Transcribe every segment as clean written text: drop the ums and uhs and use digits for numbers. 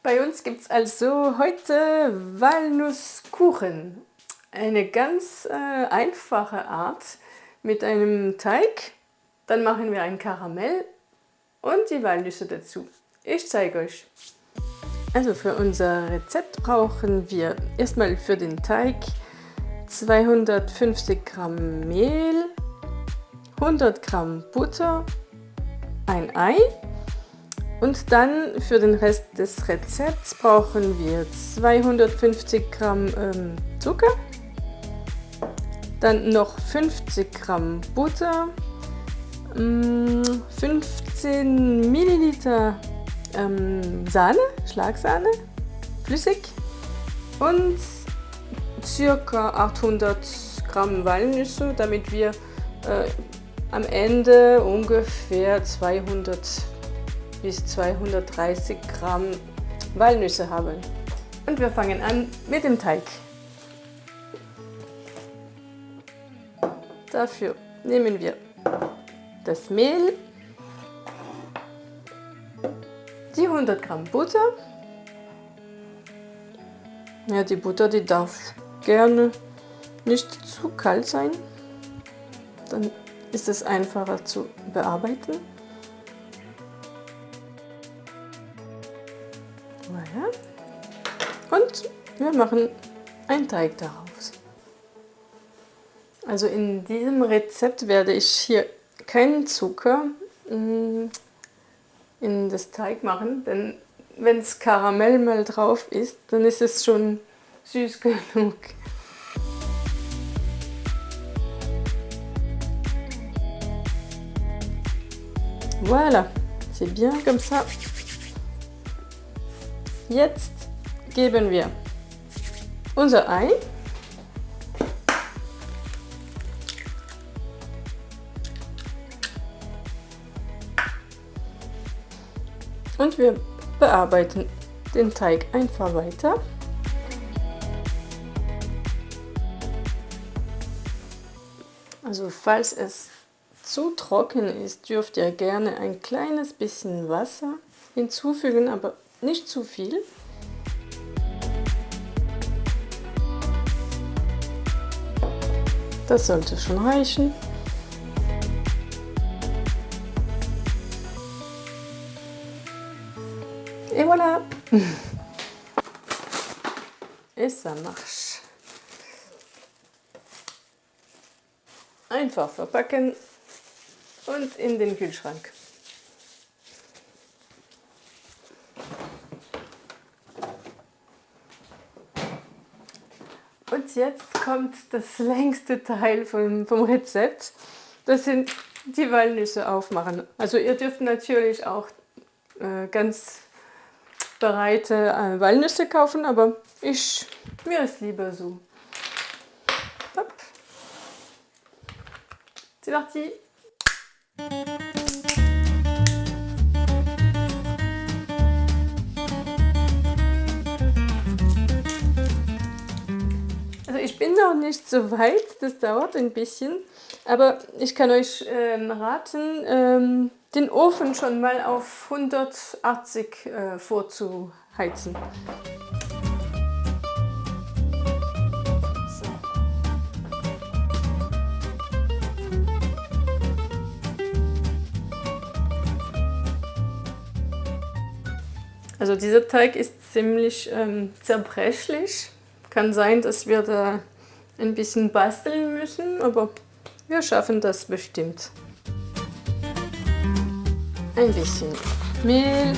Bei uns gibt es also heute Walnusskuchen. Eine ganz einfache Art mit einem Teig. Dann machen wir ein Karamell und die Walnüsse dazu. Ich zeige euch. Also für unser Rezept brauchen wir erstmal für den Teig 250 Gramm Mehl, 100 Gramm Butter, ein Ei. Und dann für den Rest des Rezepts brauchen wir 250 Gramm Zucker, dann noch 50 Gramm Butter, 15 Milliliter Sahne, Schlagsahne, flüssig und ca. 800 Gramm Walnüsse, damit wir am Ende ungefähr 200 bis 230 Gramm Walnüsse haben. Und wir fangen an mit dem Teig. Dafür nehmen wir das Mehl, die 100 Gramm Butter. Ja, die Butter, die darf gerne nicht zu kalt sein, dann ist es einfacher zu bearbeiten. Und wir machen einen Teig daraus. Also in diesem Rezept werde ich hier keinen Zucker in das Teig machen, denn wenn es Karamell mal drauf ist, dann ist es schon süß genug. Voilà, c'est bien comme ça. Jetzt geben wir unser Ei und wir bearbeiten den Teig einfach weiter. Also falls es zu trocken ist, dürft ihr gerne ein kleines bisschen Wasser hinzufügen, aber nicht zu viel. Das sollte schon reichen. Et voilà! Et ça marche. Einfach verpacken und in den Kühlschrank. Und jetzt kommt das längste Teil vom Rezept. Das sind die Walnüsse aufmachen. Also ihr dürft natürlich auch ganz bereite Walnüsse kaufen, aber mir ist lieber so. Hop. C'est parti! Also ich bin noch nicht so weit, das dauert ein bisschen, aber ich kann euch raten, den Ofen schon mal auf 180 vorzuheizen. So. Also dieser Teig ist ziemlich zerbrechlich. Kann sein, dass wir da ein bisschen basteln müssen, aber wir schaffen das bestimmt. Ein bisschen Mehl.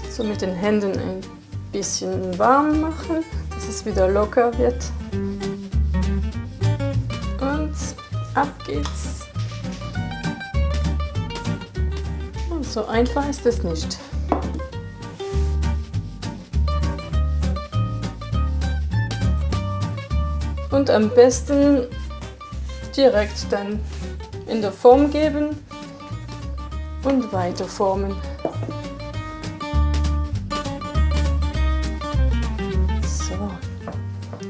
So mit den Händen ein bisschen warm machen, dass es wieder locker wird. Und ab geht's. Und so einfach ist es nicht. Und am besten direkt dann in der Form geben und weiter formen.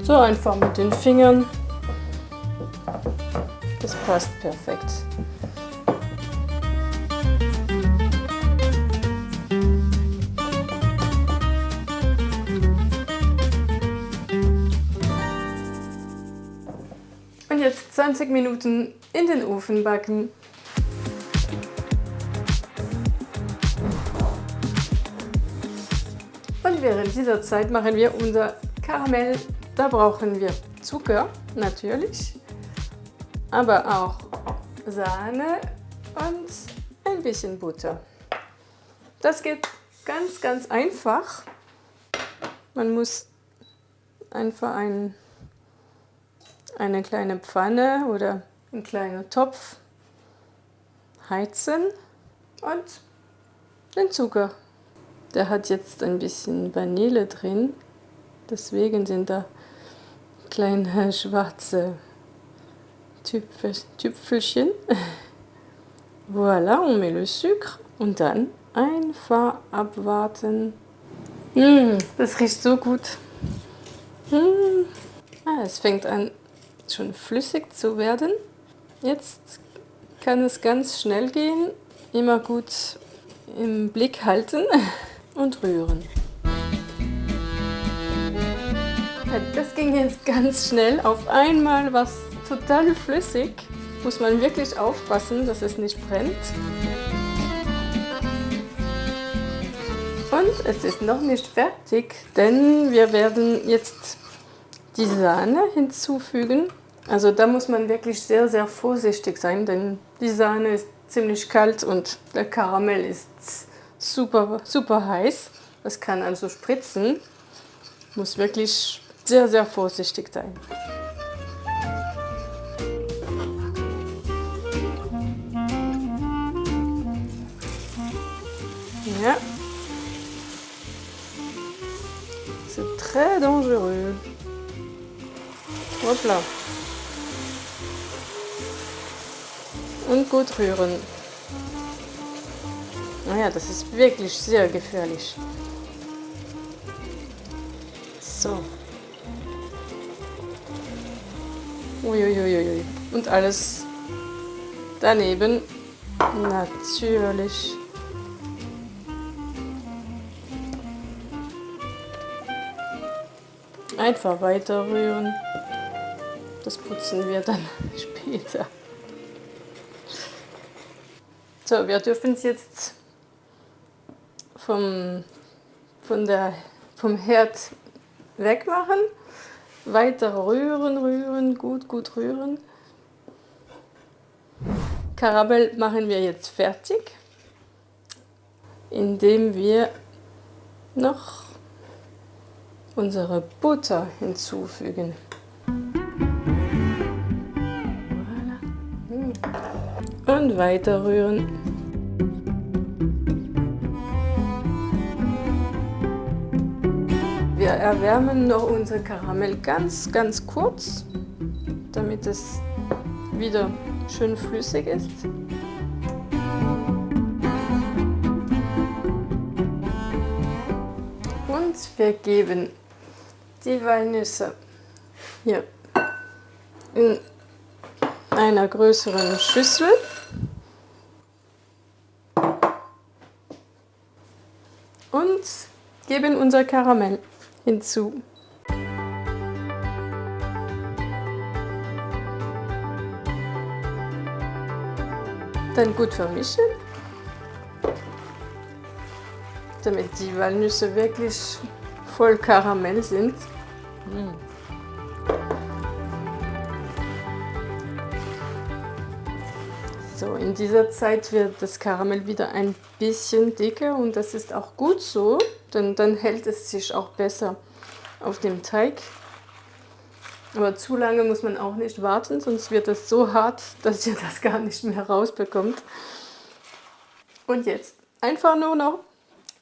So einfach mit den Fingern. Das passt perfekt. 20 Minuten in den Ofen backen. Und während dieser Zeit machen wir unser Karamell. Da brauchen wir Zucker, natürlich, aber auch Sahne und ein bisschen Butter. Das geht ganz, ganz einfach. Man muss einfach eine kleine Pfanne oder einen kleinen Topf heizen und den Zucker. Der hat jetzt ein bisschen Vanille drin, deswegen sind da kleine schwarze Tüpfelchen. Voilà, on met le sucre und dann einfach abwarten. Das riecht so gut. Es fängt an schon flüssig zu werden. Jetzt kann es ganz schnell gehen. Immer gut im Blick halten und rühren. Das ging jetzt ganz schnell. Auf einmal war es total flüssig. Muss man wirklich aufpassen, dass es nicht brennt. Und es ist noch nicht fertig, denn wir werden jetzt die Sahne hinzufügen. Also da muss man wirklich sehr, sehr vorsichtig sein, denn die Sahne ist ziemlich kalt und der Karamell ist super, super heiß. Das kann also spritzen. Muss wirklich sehr, sehr vorsichtig sein. Ja. C'est très dangereux. Hoppla. Und gut rühren. Naja, das ist wirklich sehr gefährlich. So. Uiuiuiui. Und alles daneben. Natürlich. Einfach weiter rühren. Das putzen wir dann später. So, wir dürfen es jetzt vom Herd wegmachen. Weiter rühren, rühren, gut rühren. Karamell machen wir jetzt fertig, indem wir noch unsere Butter hinzufügen. Voilà. Und weiter rühren. Wir erwärmen noch unser Karamell ganz, ganz kurz, damit es wieder schön flüssig ist. Und wir geben die Walnüsse hier in einer größeren Schüssel. Und geben unser Karamell hinzu. Dann gut vermischen, damit die Walnüsse wirklich voll Karamell sind. So, in dieser Zeit wird das Karamell wieder ein bisschen dicker und das ist auch gut so, denn dann hält es sich auch besser auf dem Teig. Aber zu lange muss man auch nicht warten, sonst wird es so hart, dass ihr das gar nicht mehr rausbekommt. Und jetzt einfach nur noch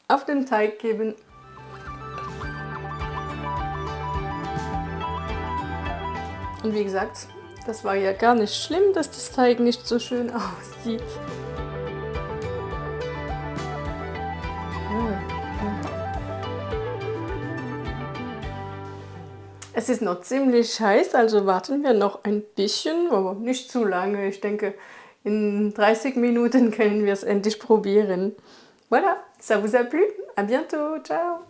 auf den Teig geben. Und wie gesagt, das war ja gar nicht schlimm, dass das Teig nicht so schön aussieht. Es ist noch ziemlich heiß, also warten wir noch ein bisschen, aber nicht zu lange. Ich denke, in 30 Minuten können wir es endlich probieren. Voilà, ça vous a plu? À bientôt, ciao!